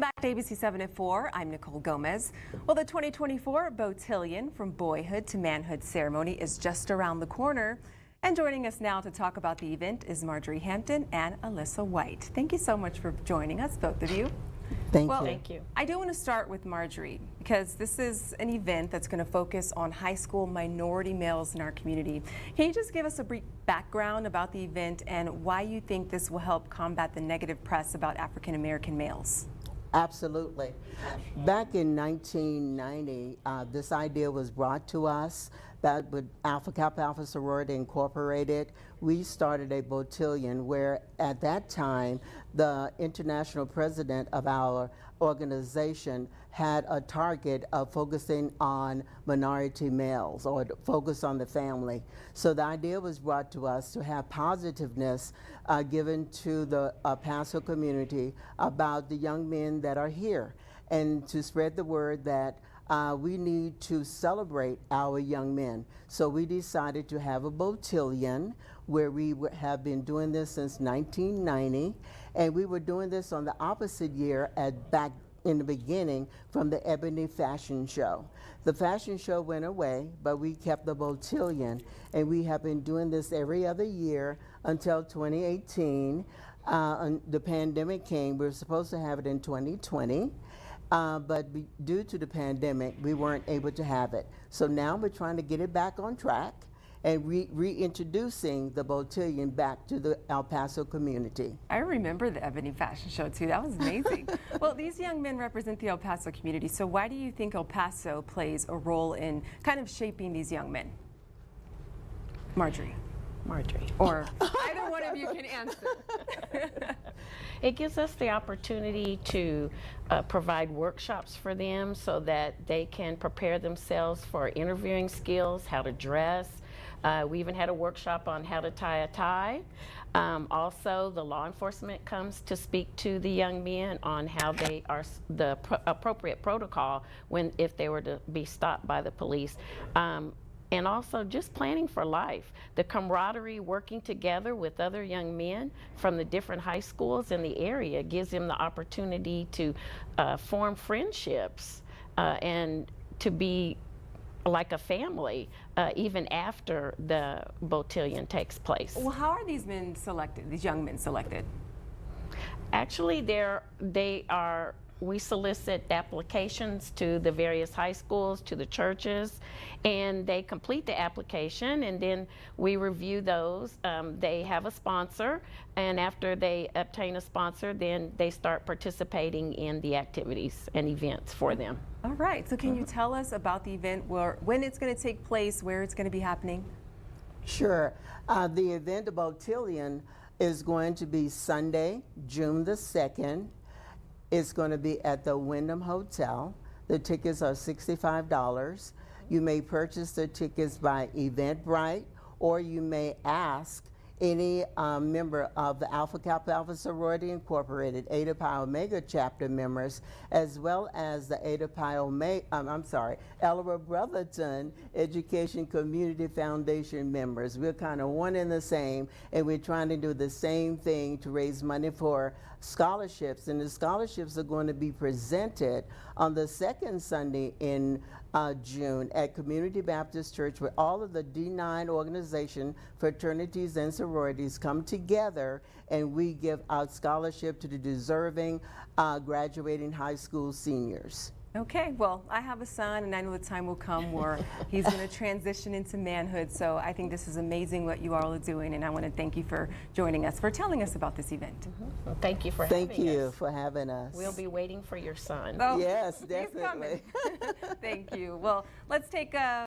Back to ABC 7 at 4, I'm Nicole Gomez. Well, the 2024 Beautillion from Boyhood to Manhood ceremony is just around the corner. And joining us now to talk about the event is Marjorie Hampton and Alyssa White. Thank you so much for joining us, both of you. Thank you. I do want to start with Marjorie because this is an event that's going to focus on high school minority males in our community. Can you just give us a brief background about the event and why you think this will help combat the negative press about African American males? Absolutely. Back in 1990, this idea was brought to us that with Alpha Kappa Alpha Sorority Incorporated, we started a Beautillion where at that time the international president of our organization had a target of focusing on minority males or focus on the family. So the idea was brought to us to have positiveness given to the Paso community about the young men that are here and to spread the word that we need to celebrate our young men. So we decided to have a Beautillion where we have been doing this since 1990, and we were doing this on the opposite year back in the beginning from the Ebony Fashion Show. The fashion show went away, but we kept the Beautillion, and we have been doing this every other year until 2018. The pandemic came. We were supposed to have it in 2020. But due to the pandemic, we weren't able to have it. So now we're trying to get it back on track and reintroducing the Beautillion back to the El Paso community. I remember the Ebony Fashion Show too. That was amazing. Well, these young men represent the El Paso community. So why do you think El Paso plays a role in kind of shaping these young men? Marjorie. Or either one of you can answer. It gives us the opportunity to provide workshops for them so that they can prepare themselves for interviewing skills, how to dress. We even had a workshop on how to tie a tie. Also, the law enforcement comes to speak to the young men on how they are the appropriate protocol if they were to be stopped by the police. And also just planning for life. The camaraderie, working together with other young men from the different high schools in the area gives them the opportunity to form friendships and to be like a family even after the Beautillion takes place. Well, how are these men selected, these young men selected? Actually, we solicit applications to the various high schools, to the churches, and they complete the application, and then we review those. They have a sponsor, and after they obtain a sponsor, then they start participating in the activities and events for them. All right, so can you tell us about the event, when it's going to take place, where it's going to be happening? Sure. The event of Beautillion is going to be Sunday, June the 2nd. It's going to be at the Wyndham Hotel. The tickets are $65. You may purchase the tickets by Eventbrite, or you may ask any member of the Alpha Kappa Alpha Sorority Incorporated, Eta Pi Omega chapter members, as well as the Eta Pi Omega, Ellery Brotherton Education Community Foundation members. We're kind of one and the same, and we're trying to do the same thing to raise money for scholarships, and the scholarships are going to be presented on the second Sunday in June at Community Baptist Church, where all of the D9 organization, fraternities and sororities come together, and we give out scholarship to the deserving graduating high school seniors. Okay, well, I have a son, and I know the time will come where he's going to transition into manhood, so I think this is amazing what you all are doing, and I want to thank you for joining us, for telling us about this event. Well, thank you for having us. Thank you for having us. We'll be waiting for your son. Oh, yes, definitely. He's coming. Thank you. Well, let's take a